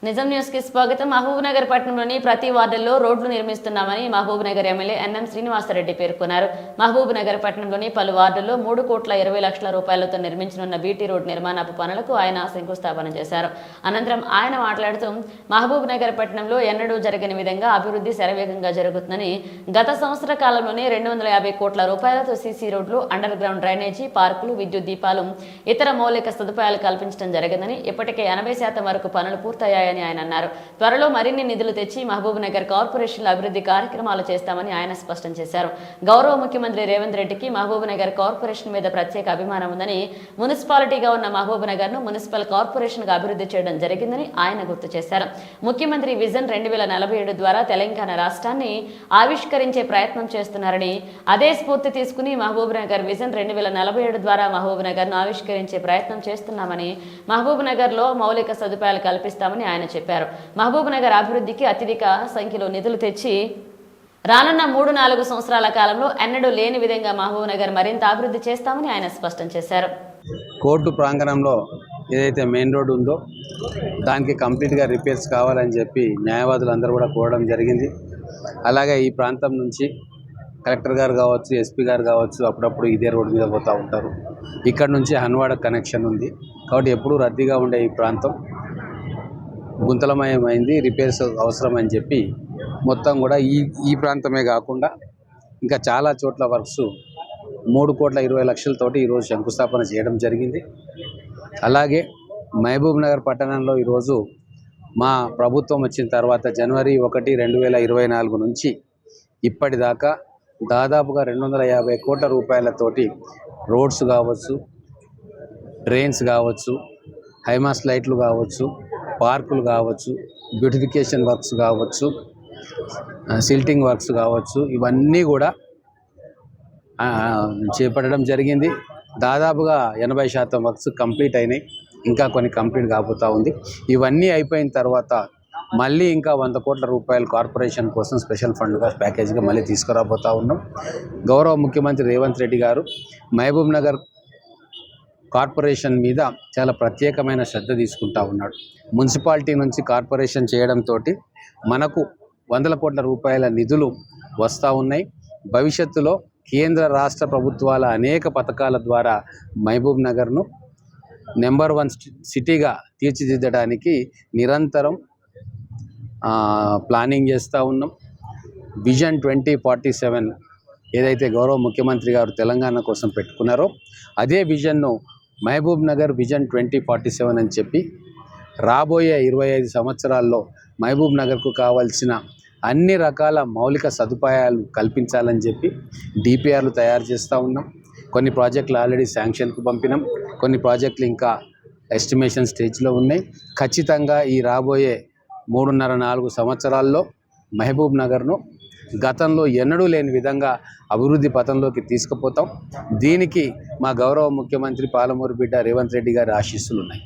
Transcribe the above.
నిజం న్యూస్ కి స్వాగతం. మహబూబ్నగర్ పట్టణంలోని ప్రతి వార్డుల్లో రోడ్లు నిర్మిస్తున్నామని మహబూబ్నగర్ ఎమ్మెల్యే ఎన్ఎం శ్రీనివాసరెడ్డి పేర్కొన్నారు. మహబూబ్నగర్ పట్టణంలోని పలు వార్డుల్లో 3,20,00,000 రూపాయలతో నిర్మించనున్న బీటీ రోడ్ నిర్మాణపు పనులకు ఆయన శంకుస్థాపన చేశారు. అనంతరం ఆయన మాట్లాడుతూ మహబూబ్నగర్ పట్టణంలో ఎన్నడూ జరగని విధంగా అభివృద్ధి శరవేగంగా జరుగుతుందని, గత సంవత్సర కాలంలోనే 250 కోట్ల రూపాయలతో సీసీ రోడ్లు, అండర్ గ్రౌండ్ డ్రైనేజీ, పార్కులు, విద్యుత్ దీపాలు, ఇతర మౌలిక సదుపాయాలు కల్పించడం జరిగిందని, ఇప్పటికే 80% వరకు పనులు పూర్తయ్యాయని ఆయన అన్నారు. త్వరలో మరిన్ని నిధులు తెచ్చి మహబూబ్నగర్ కార్పొరేషన్ల అభివృద్ధి కార్యక్రమాలు చేస్తామని ఆయన స్పష్టం చేశారు. గౌరవ ముఖ్యమంత్రి రేవంత్ రెడ్డికి మహబూబ్నగర్ కార్పొరేషన్ మీద ప్రత్యేక అభిమానం ఉందని, మున్సిపాలిటీగా ఉన్న మహబూబ్నగర్ ను మున్సిపల్ కార్పొరేషన్ గా అభివృద్ధి చేయడం జరిగిందని ఆయన గుర్తు చేశారు. ముఖ్యమంత్రి విజన్ 2047 ద్వారా తెలంగాణ రాష్ట్రాన్ని ఆవిష్కరించే ప్రయత్నం చేస్తున్నారని, అదే స్ఫూర్తి తీసుకుని మహబూబ్నగర్ విజన్ 2047 ద్వారా మహబూబ్నగర్ ను ఆవిష్కరించే ప్రయత్నం చేస్తున్నామని, మహబూబ్నగర్ లో మౌలిక సదుపాయాలు కల్పిస్తామని ఆయన చెప్పారు. మహబూబ్నగర్ అభివృద్ధికి అత్యధిక సంఖ్యలో నిధులు తెచ్చి రానున్న 3-4 సంవత్సరాల కాలంలో ఎన్నడూ లేని విధంగా మహబూబ్నగర్ మరింత అభివృద్ధి చేస్తామని ఆయన స్పష్టం చేశారు. కోర్టు ప్రాంగణంలో ఏదైతే మెయిన్ రోడ్డు ఉందో దానికి కంప్లీట్గా రిపేర్స్ కావాలని చెప్పి న్యాయవాదులు అందరూ కూడా కోరడం జరిగింది. అలాగే ఈ ప్రాంతం నుంచి కలెక్టర్ గారు కావచ్చు, ఎస్పీ గారు కావచ్చు, అప్పుడప్పుడు ఇదే రోడ్డు మీద పోతూ ఉంటారు. ఇక్కడ నుంచి హన్వాడ కనెక్షన్ ఉంది కాబట్టి ఎప్పుడూ రద్దీగా ఉండే ఈ ప్రాంతం గుంతలమయమైంది, రిపేర్స్ అవసరం అని చెప్పి మొత్తం కూడా ఈ ప్రాంతమే కాకుండా ఇంకా చాలా చోట్ల వర్క్స్ 3,20,00,000 ఈరోజు శంకుస్థాపన చేయడం జరిగింది. అలాగే మహబూబ్నగర్ పట్టణంలో ఈరోజు మా ప్రభుత్వం వచ్చిన తర్వాత జనవరి 1, 2024 నుంచి ఇప్పటిదాకా దాదాపుగా 250 కోట్ల రూపాయలతోటి రోడ్స్ కావచ్చు, డ్రైన్స్ కావచ్చు, హైమాస్ లైట్లు కావచ్చు, పార్కులు కావచ్చు, బ్యూటిఫికేషన్ వర్క్స్ కావచ్చు, సిల్టింగ్ వర్క్స్ కావచ్చు, ఇవన్నీ కూడా చేపట్టడం జరిగింది. దాదాపుగా 80% వర్క్స్ కంప్లీట్ అయినాయి, ఇంకా కొన్ని కంప్లీట్ కాబోతూ ఉంది. ఇవన్నీ అయిపోయిన తర్వాత మళ్ళీ ఇంకా 100 కోట్ల రూపాయలు కార్పొరేషన్ కోసం స్పెషల్ ఫండ్గా ప్యాకేజీగా మళ్ళీ తీసుకురాబోతూ ఉన్నాం. గౌరవ ముఖ్యమంత్రి రేవంత్ రెడ్డి గారు మహబూబ్నగర్ కార్పొరేషన్ మీద చాలా ప్రత్యేకమైన శ్రద్ధ తీసుకుంటా ఉన్నాడు. మున్సిపాలిటీ నుంచి కార్పొరేషన్ చేయడంతో మనకు 100 కోట్ల రూపాయల నిధులు వస్తూ ఉన్నాయి. భవిష్యత్తులో కేంద్ర రాష్ట్ర ప్రభుత్వాల అనేక పథకాల ద్వారా మహబూబ్నగర్ను నెంబర్ 1 సిటీగా తీర్చిదిద్దడానికి నిరంతరం ప్లానింగ్ చేస్తూ ఉన్నాం. విజన్ 2047 ఏదైతే గౌరవ ముఖ్యమంత్రి గారు తెలంగాణ కోసం పెట్టుకున్నారో అదే విజన్ను మహబూబ్నగర్ విజన్ 2047 అని చెప్పి రాబోయే 25 సంవత్సరాల్లో మహబూబ్నగర్కు కావాల్సిన అన్ని రకాల మౌలిక సదుపాయాలు కల్పించాలని చెప్పి డిపిఆర్లు తయారు చేస్తూ ఉన్నాం. కొన్ని ప్రాజెక్టులు ఆల్రెడీ శాంక్షన్కు పంపినాం, కొన్ని ప్రాజెక్టులు ఇంకా ఎస్టిమేషన్ స్టేజ్లో ఉన్నాయి. ఖచ్చితంగా ఈ రాబోయే 3.5-4 సంవత్సరాల్లో మహబూబ్నగర్ను గతంలో ఎన్నడూ లేని విధంగా అభివృద్ధి పథంలోకి తీసుకుపోతాం. దీనికి మా గౌరవ ముఖ్యమంత్రి పాలమూరు బిడ్డ రేవంత్ రెడ్డి గారి ఆశీస్సులు ఉన్నాయి.